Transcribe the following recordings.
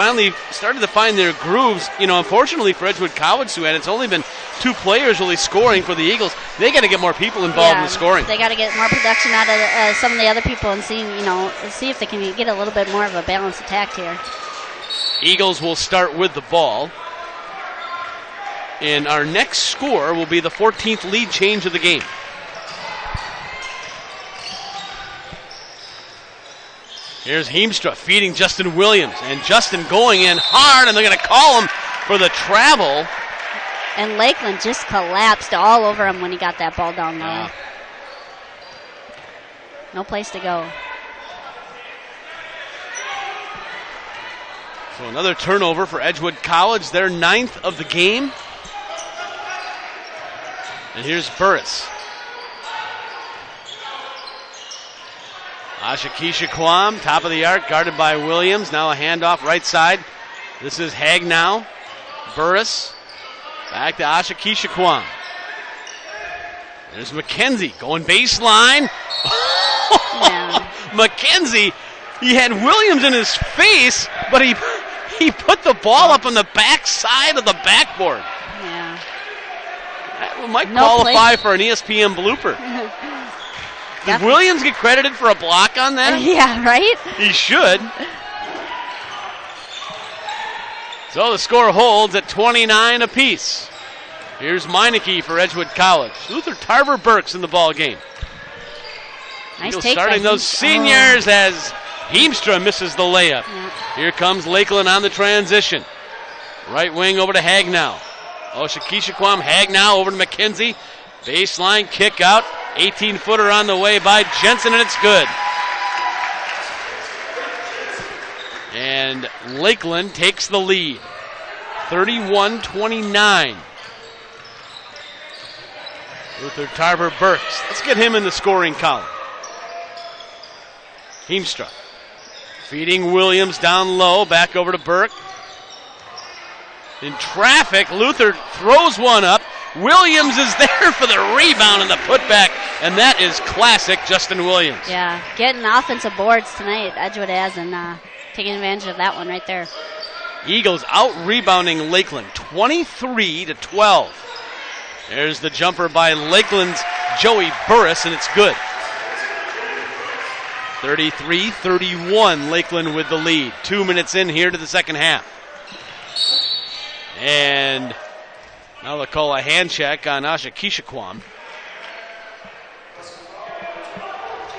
finally started to find their grooves. You know, unfortunately for Edgewood College, Sue-Ann, it's only been 2 players really scoring for the Eagles. They got to get more people involved in the scoring. They got to get more production out of some of the other people and see if they can get a little bit more of a balanced attack here. Eagles will start with the ball. And our next score will be the 14th lead change of the game. Here's Heemstra feeding Justin Williams. And Justin going in hard, and they're going to call him for the travel. And Lakeland just collapsed all over him when he got that ball down low. Yeah. No place to go. So another turnover for Edgewood College. Their 9th of the game. And here's Burris. Ashakisha Kwam, top of the arc, guarded by Williams. Now a handoff right side. This is Hagnow. Burris. Back to Ashakisha Kwam. There's McKenzie going baseline. Yeah. McKenzie, he had Williams in his face, but he put the ball up on the back side of the backboard. Yeah. That might qualify for an ESPN blooper. Did Williams get credited for a block on that? Yeah, right? He should. So the score holds at 29 apiece. Here's Meineke for Edgewood College. Luther Tarver Burks in the ball game. Nice take starting those seniors as Heemstra misses the layup. Yeah. Here comes Lakeland on the transition. Right wing over to Hagnow. Shakisha Kwam, Hagnow over to McKenzie. Baseline kick out. 18-footer on the way by Jensen, and it's good. And Lakeland takes the lead. 31-29. Luther Tarver Burks. Let's get him in the scoring column. Heemstra feeding Williams down low. Back over to Burke. In traffic, Luther throws one up. Williams is there for the rebound and the putback, and that is classic Justin Williams. Yeah, getting offensive boards tonight, Edgewood has, and taking advantage of that one right there. Eagles out-rebounding Lakeland, 23-12. There's the jumper by Lakeland's Joey Burris, and it's good. 33-31, Lakeland with the lead. 2 minutes in here to the second half. And now they'll call a hand check on Ashakisha Kwam.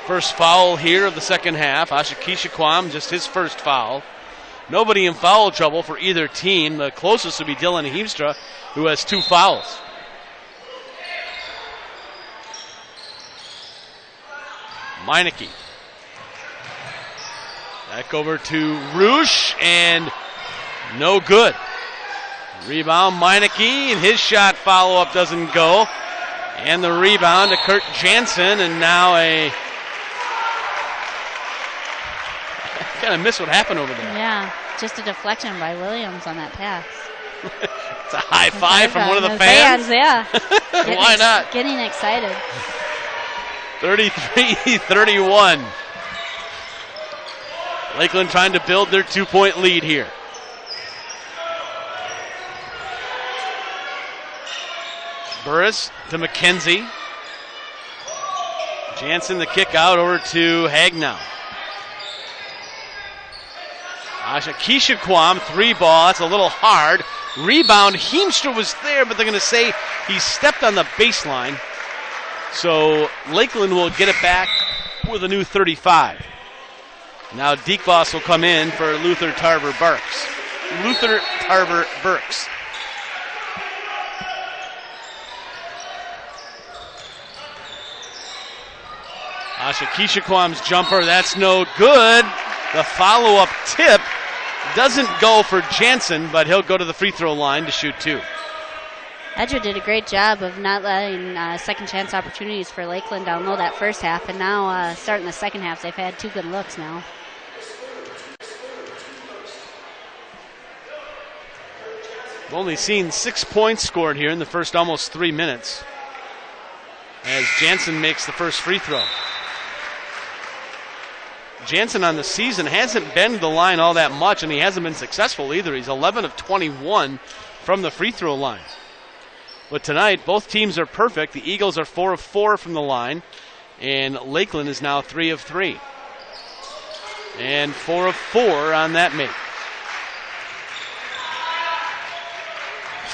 First foul here of the second half. Ashakisha Kwam, just his first foul. Nobody in foul trouble for either team. The closest would be Dylan Heemstra, who has 2 fouls. Meineke. Back over to Roosh, and no good. Rebound, Meineke, and his shot follow-up doesn't go. And the rebound to Kurt Jansen, and now I kind of miss what happened over there. Yeah, just a deflection by Williams on that pass. It's a high five from one of the fans. Yeah. Why not? Getting excited. 33-31. Lakeland trying to build their 2-point lead here. Burris to McKenzie. Jansen the kick out over to Hagnow. Ashakisha Kwam, 3-ball. That's a little hard. Rebound. Heemstra was there, but they're going to say he stepped on the baseline. So Lakeland will get it back with a new 35. Now Deekboss will come in for Luther Tarver Burks. Luther Tarver Burks. Ashakisha Kwam's jumper, that's no good. The follow-up tip doesn't go for Jansen, but he'll go to the free throw line to shoot 2. Edgewood did a great job of not letting second chance opportunities for Lakeland down low that first half, and now starting the second half, they've had 2 good looks now. We've only seen 6 points scored here in the first almost 3 minutes as Jansen makes the first free throw. Jansen on the season hasn't been to the line all that much, and he hasn't been successful either. He's 11 of 21 from the free throw line. But tonight, both teams are perfect. The Eagles are 4 of 4 from the line, and Lakeland is now 3 of 3. And 4 of 4 on that make.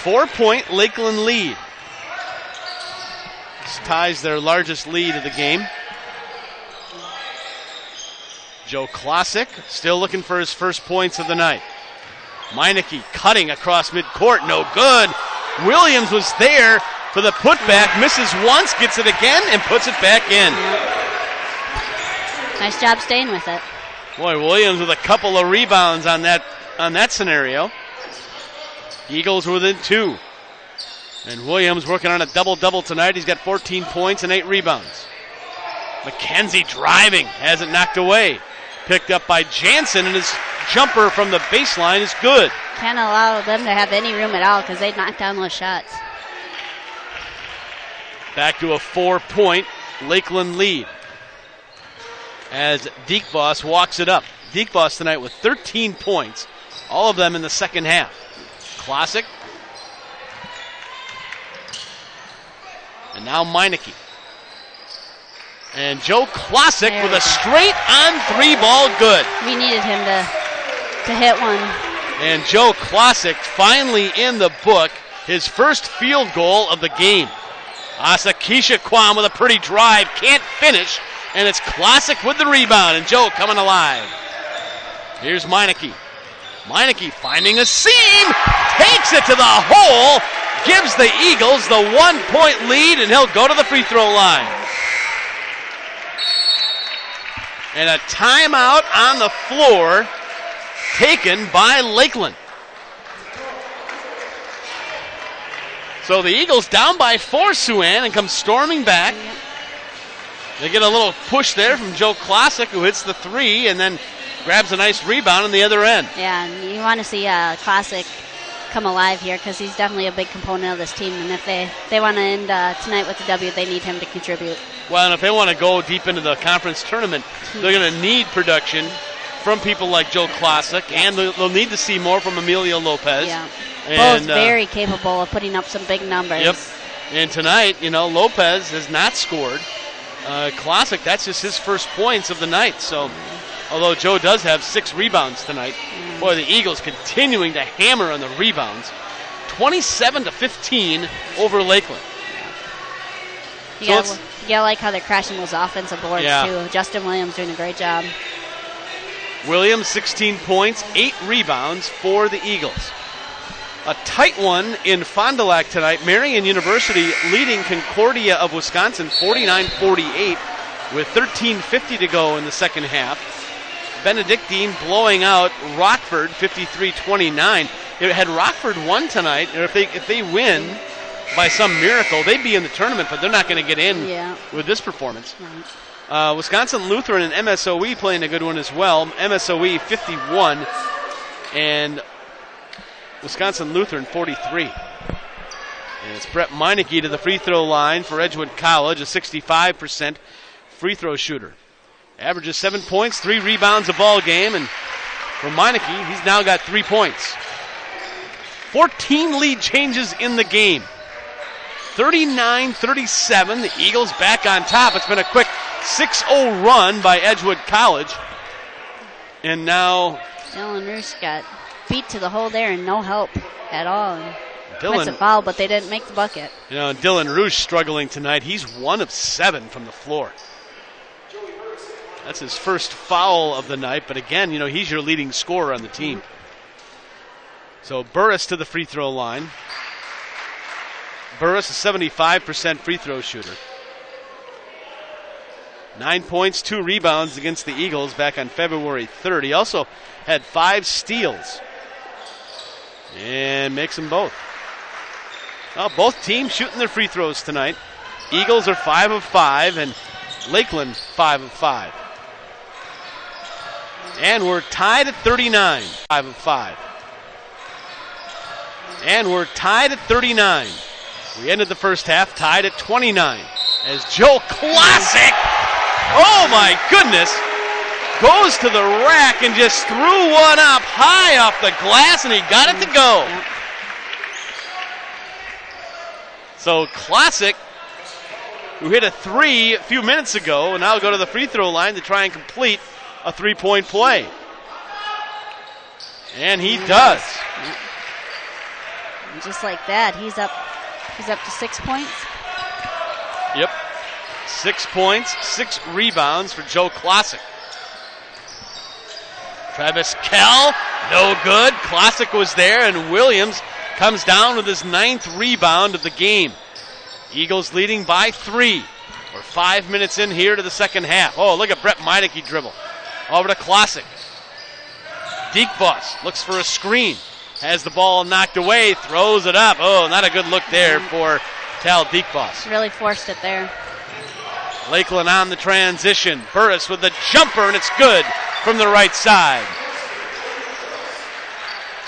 4-point Lakeland lead. This ties their largest lead of the game. Joe Klosik still looking for his first points of the night. Meineke cutting across midcourt, no good. Williams was there for the putback, misses once, gets it again, and puts it back in. Nice job staying with it. Boy, Williams with a couple of rebounds on that scenario. Eagles within 2. And Williams working on a double-double tonight. He's got 14 points and 8 rebounds. McKenzie driving, has it knocked away. Picked up by Jansen, and his jumper from the baseline is good. Can't allow them to have any room at all because they knock down those shots. Back to a 4-point Lakeland lead as Diekbos walks it up. Diekbos tonight with 13 points, all of them in the second half. Klosik. And now Meineke. And Joe Klosik with a straight-on 3-ball good. We needed him to hit one. And Joe Klosik finally in the book, his first field goal of the game. Asa Keisha-Kwam with a pretty drive, can't finish, and it's Klosik with the rebound, and Joe coming alive. Here's Meineke. Meineke finding a seam, takes it to the hole, gives the Eagles the 1-point lead, and he'll go to the free throw line. And a timeout on the floor taken by Lakeland. So the Eagles down by 4, Suan, and come storming back. They get a little push there from Joe Klosik, who hits the 3 and then grabs a nice rebound on the other end. Yeah, and you want to see Klosik come alive here because he's definitely a big component of this team. And if they want to end tonight with the W, they need him to contribute. Well, and if they want to go deep into the conference tournament, they're going to need production from people like Joe Klosik, and they'll need to see more from Emilio Lopez. Yeah. And, both very capable of putting up some big numbers. Yep. And tonight, Lopez has not scored. Klosik, that's just his first points of the night. So, although Joe does have 6 rebounds tonight, boy, the Eagles continuing to hammer on the rebounds. 27-15 over Lakeland. You gotta like how they're crashing those offensive boards, too. Justin Williams doing a great job. Williams, 16 points, 8 rebounds for the Eagles. A tight one in Fond du Lac tonight. Marian University leading Concordia of Wisconsin 49-48 with 13:50 to go in the second half. Benedictine blowing out Rockford 53-29. Had Rockford won tonight, or if they win by some miracle, they'd be in the tournament, but they're not going to get in with this performance. Right. Wisconsin Lutheran and MSOE playing a good one as well. MSOE 51 and Wisconsin Lutheran 43. And it's Brett Meineke to the free throw line for Edgewood College, a 65% free throw shooter. Averages 7 points, 3 rebounds a ball game, and for Meineke, he's now got 3 points. 14 lead changes in the game. 39-37, the Eagles back on top. It's been a quick 6-0 run by Edgewood College. And now Dylan Roos got beat to the hole there and no help at all. That's a foul, but they didn't make the bucket. Dylan Roos struggling tonight. He's 1 of 7 from the floor. That's his first foul of the night, but again, he's your leading scorer on the team. So Burris to the free throw line. Burris, a 75% free throw shooter. 9 points, 2 rebounds against the Eagles back on February 3rd. He also had 5 steals. And makes them both. Well, both teams shooting their free throws tonight. Eagles are 5 of 5, and Lakeland 5 of 5. And we're tied at 39. 5 of 5. And we're tied at 39. We ended the first half tied at 29 as Joe Klosik, oh my goodness, goes to the rack and just threw one up high off the glass, and he got it to go. Yep. So Classic, who hit a three a few minutes ago, and now go to the free throw line to try and complete a three-point play. And he does. Yep. And just like that, he's up to 6 points. Yep. 6 points, 6 rebounds for Joe Classic. Travis Kell, no good. Classic was there, and Williams comes down with his 9th rebound of the game. Eagles leading by 3. We're 5 minutes in here to the second half. Oh, look at Brett Meineke dribble. Over to Classic. Diekbos looks for a screen. Has the ball knocked away, throws it up. Oh, not a good look there for Tal Diekbos. Really forced it there. Lakeland on the transition. Burris with the jumper, and it's good from the right side.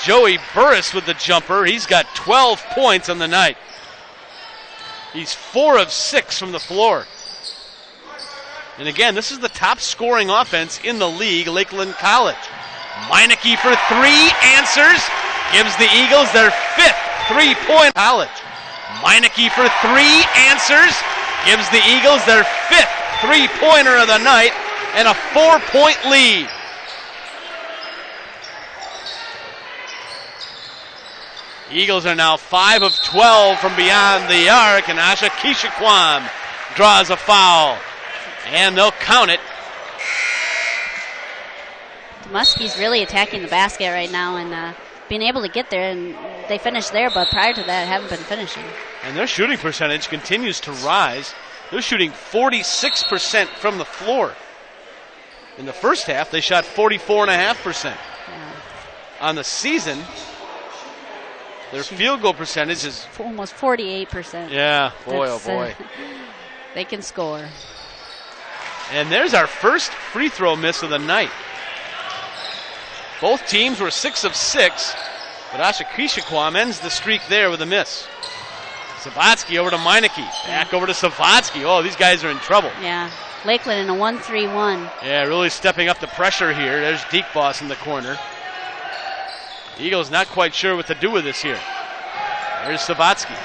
Joey Burris with the jumper. He's got 12 points on the night. He's 4 of 6 from the floor. And again, this is the top scoring offense in the league, Lakeland College. Meineke for 3, answers. Gives the Eagles their 5th three-point college. Meineke for 3, answers. Gives the Eagles their 5th three-pointer of the night and a 4-point lead. Eagles are now 5 of 12 from beyond the arc, and Asha Kishaquam draws a foul. And they'll count it. Muskie's really attacking the basket right now and being able to get there, and they finished there, but prior to that haven't been finishing. And their shooting percentage continues to rise. They're shooting 46% from the floor. In the first half, they shot 44.5%. Yeah. On the season, their field goal percentage is almost 48%. Yeah, boy, oh boy. They can score. And there's our first free throw miss of the night. Both teams were 6 of 6, but Asha Kishaquam ends the streak there with a miss. Savatsky over to Meineke. Back over to Savatsky. Oh, these guys are in trouble. Yeah. Lakeland in a 1-3-1. Yeah, really stepping up the pressure here. There's Diekbos in the corner. The Eagles not quite sure what to do with this here. There's Savatsky.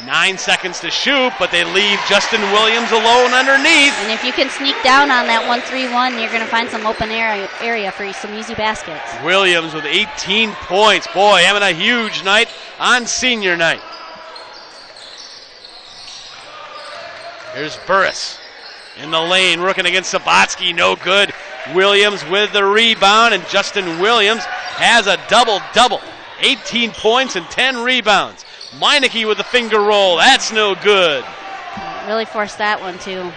9 seconds to shoot, but they leave Justin Williams alone underneath. And if you can sneak down on that 1-3-1, you're going to find some open area for some easy baskets. Williams with 18 points. Boy, having a huge night on senior night. Here's Burris in the lane, working against Sabatsky. No good. Williams with the rebound, and Justin Williams has a double-double. 18 points and 10 rebounds. Meineke with the finger roll. That's no good. Really forced that one, too.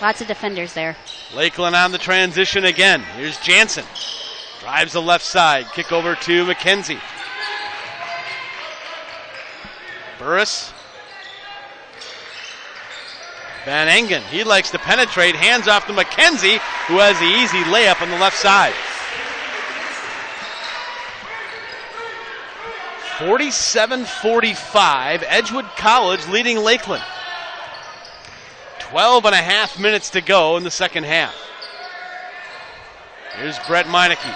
Lots of defenders there. Lakeland on the transition again. Here's Jansen. Drives the left side. Kick over to McKenzie. Burris. Van Engen. He likes to penetrate. Hands off to McKenzie, who has the easy layup on the left side. 47-45, Edgewood College leading Lakeland. 12 and a half minutes to go in the second half. Here's Brett Meineke.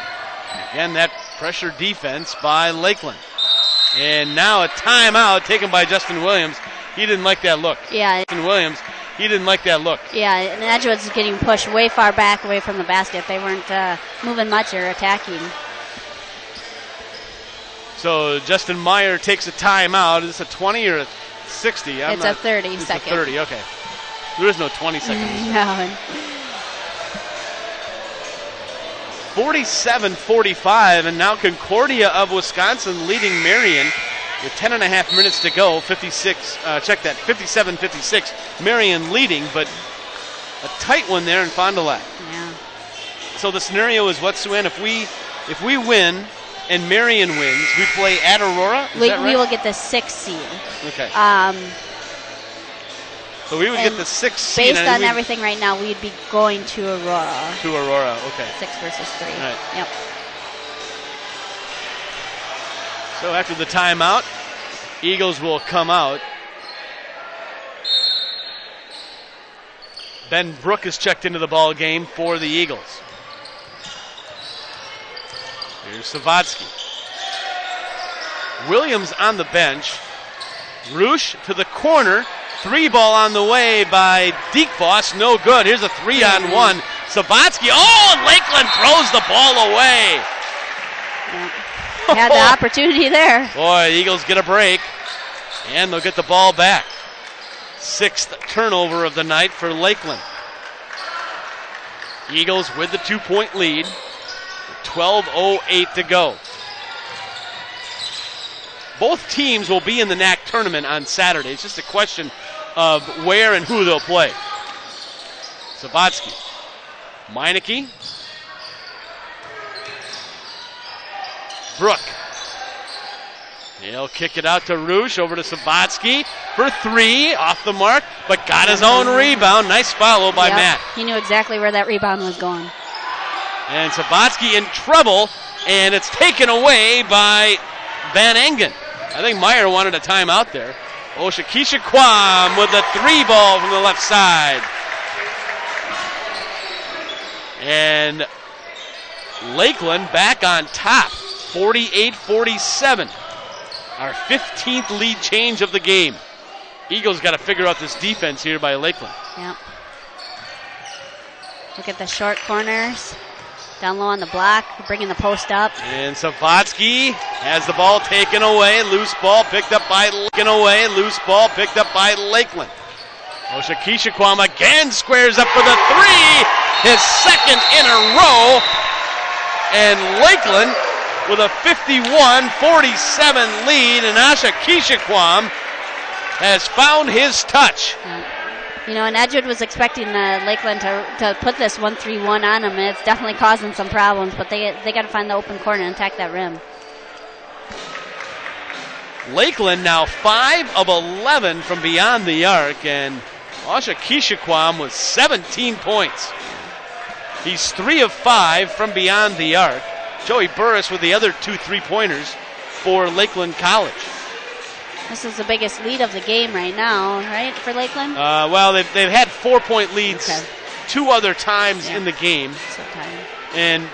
Again, that pressure defense by Lakeland. And now a timeout taken by Justin Williams. He didn't like that look. Yeah. Justin Williams, he didn't like that look. Yeah, and Edgewood's getting pushed way far back away from the basket. They weren't moving much or attacking. So Justin Meyer takes a timeout. Is this a 20 or a 60? It's a 30 second. It's a 30, okay. There is no 20 seconds. No. 47-45, and now Concordia of Wisconsin leading Marion with 10 and a half minutes to go. 57-56. Marion leading, but a tight one there in Fond du Lac. Yeah. So the scenario is what, Sue Ann? If we win and Marion wins, we play at Aurora? Is that right? We will get the 6th seed. Okay. So we would get the 6th seed. Based on everything right now, we'd be going to Aurora. To Aurora, okay. 6 versus 3. All right. Yep. So after the timeout, Eagles will come out. Ben Brook is checked into the ball game for the Eagles. Here's Savatsky. Williams on the bench. Roosh to the corner. 3-ball on the way by Diekfoss. No good. Here's a 3-on-1. Savatsky. Oh, and Lakeland throws the ball away. Yeah. Had the opportunity there. Boy, the Eagles get a break, and they'll get the ball back. 6th turnover of the night for Lakeland. Eagles with the 2-point lead. 12:08 to go. Both teams will be in the NAC tournament on Saturday. It's just a question of where and who they'll play. Savatsky. Meineke. Brook. He'll kick it out to Roosh, over to Savatsky for 3, off the mark, but got his own rebound. Nice follow by Matt. He knew exactly where that rebound was going. And Savatsky in trouble, and it's taken away by Van Engen. I think Meyer wanted a timeout there. Oshakisha Kwam with the 3-ball from the left side. And Lakeland back on top, 48-47. Our 15th lead change of the game. Eagles got to figure out this defense here by Lakeland. Yep. Look at the short corners. Down low on the block, bringing the post up. And Savatsky has the ball taken away. Loose ball picked up by Loose ball picked up by Lakeland. Oshakisha Kwam again squares up for the 3. His second in a row. And Lakeland with a 51-47 lead. And Oshakisha Kwam has found his touch. Yeah. You know, and Edgewood was expecting Lakeland to put this 1-3-1 on them, and it's definitely causing some problems, but they got to find the open corner and attack that rim. Lakeland now 5 of 11 from beyond the arc, and Oshakisha Kwam with 17 points. He's 3 of 5 from beyond the arc. Joey Burris with the other 2 3-pointers for Lakeland College. This is the biggest lead of the game right now, right, for Lakeland? Well, they've had 4-point leads 2 other times in the game. So tired. And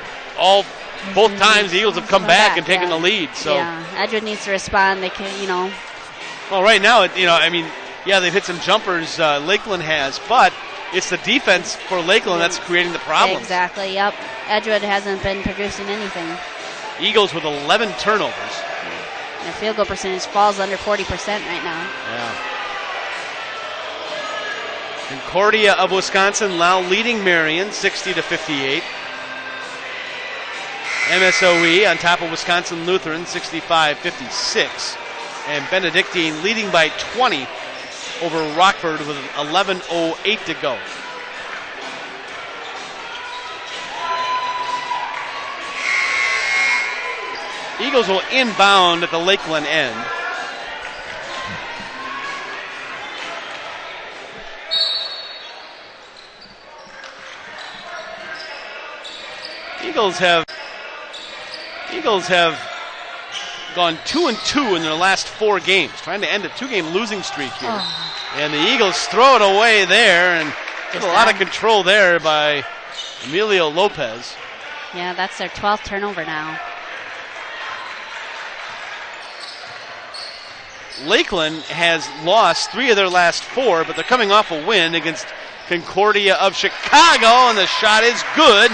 both times the Eagles have come back and taken the lead. So yeah, Edgewood needs to respond. They can, Well, right now, they've hit some jumpers. Lakeland has, but it's the defense for Lakeland that's creating the problems. Exactly. Yep. Edgewood hasn't been producing anything. Eagles with 11 turnovers. Their field goal percentage falls under 40% right now. Yeah. Concordia of Wisconsin now leading Marion 60-58. MSOE on top of Wisconsin Lutheran 65-56. And Benedictine leading by 20 over Rockford with 11:08 to go. Eagles will inbound at the Lakeland end. Eagles have gone 2-2 in their last 4 games, trying to end a 2-game losing streak here. Oh. And the Eagles throw it away there, and there's a lot of control there by Emilio Lopez. Yeah, that's their 12th turnover now. Lakeland has lost 3 of their last 4, but they're coming off a win against Concordia of Chicago, and the shot is good.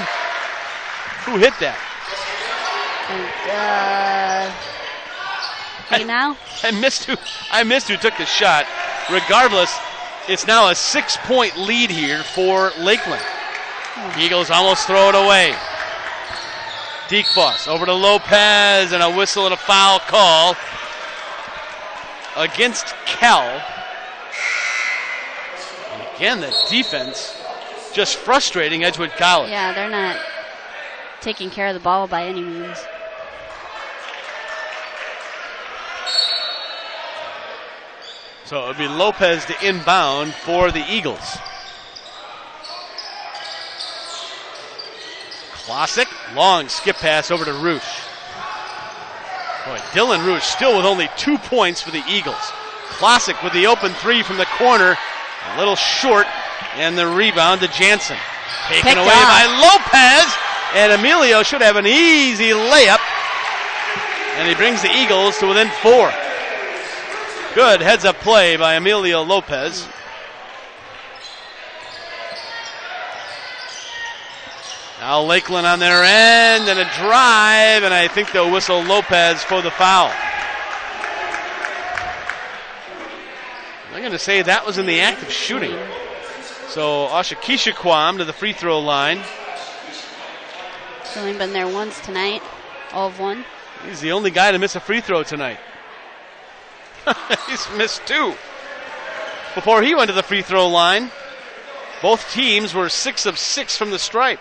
Who hit that? Now? I missed who took the shot. Regardless, it's now a 6-point lead here for Lakeland. Eagles almost throw it away. Diekfoss over to Lopez, and a whistle and a foul call against Kell. And again, the defense just frustrating Edgewood College. Yeah, they're not taking care of the ball by any means. So it would be Lopez to inbound for the Eagles. Klosick, long skip pass over to Roosh. Boy, Dylan Roosh still with only 2 points for the Eagles. Klosick with the open 3 from the corner. A little short. And the rebound to Jansen. Taken Picked away off. by Lopez. And Emilio should have an easy layup. And he brings the Eagles to within 4. Good heads-up play by Emilio Lopez. Now Lakeland on their end and a drive, and I think they'll whistle Lopez for the foul. I'm going to say that was in the act of shooting. So Ashakisha Kwam to the free throw line. He's only been there once tonight, all of 1. He's the only guy to miss a free throw tonight. He's missed 2. Before he went to the free throw line, both teams were 6 of 6 from the stripe.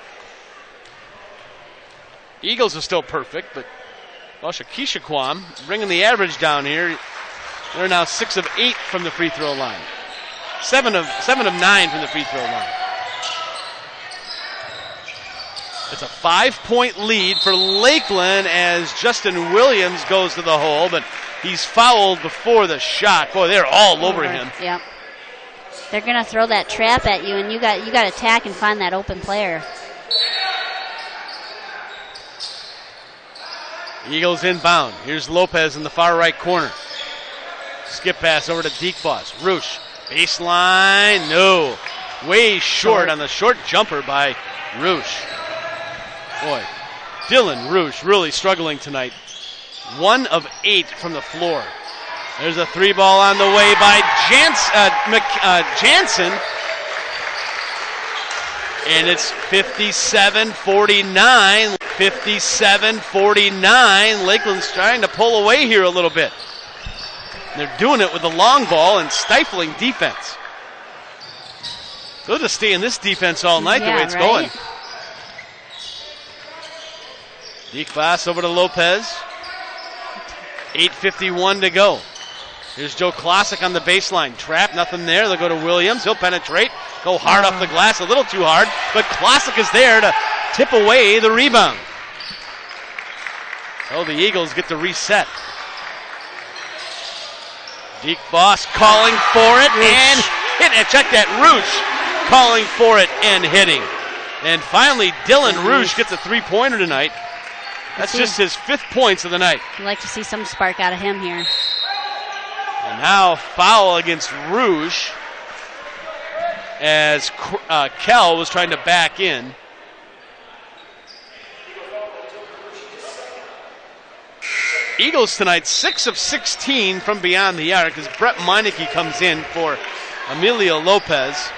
Eagles are still perfect, but Ashakisha Kwam bringing the average down here. They're now 6 of 8 from the free throw line. 7 of 9 from the free throw line. It's a 5-point lead for Lakeland as Justin Williams goes to the hole, but he's fouled before the shot. Boy, they're all over him. Yep. They're going to throw that trap at you, and you got to attack and find that open player. Eagles inbound. Here's Lopez in the far right corner. Skip pass over to Diekbos. Roosh. Baseline. No. Way short on the short jumper by Roosh. Boy, Dylan Roosh really struggling tonight. 1 of 8 from the floor. There's a 3-ball on the way by Jansen. And it's 57-49. 57-49. Lakeland's trying to pull away here a little bit. They're doing it with the long ball and stifling defense. They'll just stay in this defense all night the way it's going. Diekbos over to Lopez. 8:51 to go. Here's Joe Klasick on the baseline. Trap, nothing there. They'll go to Williams. He'll penetrate. Go hard off the glass, a little too hard. But Klasick is there to tip away the rebound. So the Eagles get to reset. Diekbos calling for it and hit it. Check that. Roosh calling for it and hitting. And finally, Dylan Roosh gets a 3-pointer tonight. That's just his 5th points of the night. I'd like to see some spark out of him here. And now foul against Roosh as Kell was trying to back in. Eagles tonight 6 of 16 from beyond the arc as Brett Meineke comes in for Emilio Lopez.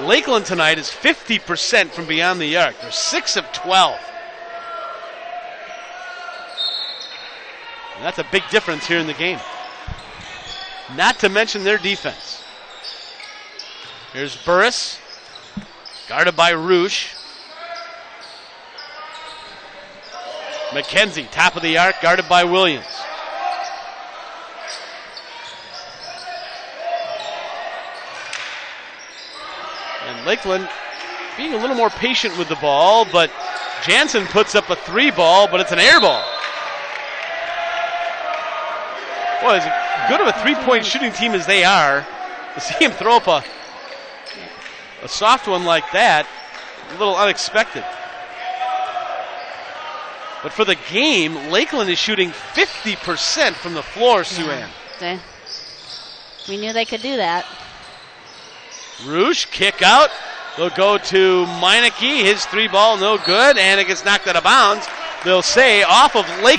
Lakeland tonight is 50% from beyond the arc. They're 6 of 12. And that's a big difference here in the game. Not to mention their defense. Here's Burris, guarded by Roosh. McKenzie, top of the arc, guarded by Williams. And Lakeland being a little more patient with the ball, but Jansen puts up a 3-ball, but it's an air ball. Boy, as good of a 3-point shooting team as they are, to see him throw up a soft one like that, a little unexpected. But for the game, Lakeland is shooting 50% from the floor, Sue-Ann. We knew they could do that. Roosh, kick out. They'll go to Meineke. His 3-ball, no good, and it gets knocked out of bounds. They'll say off of Lakeland.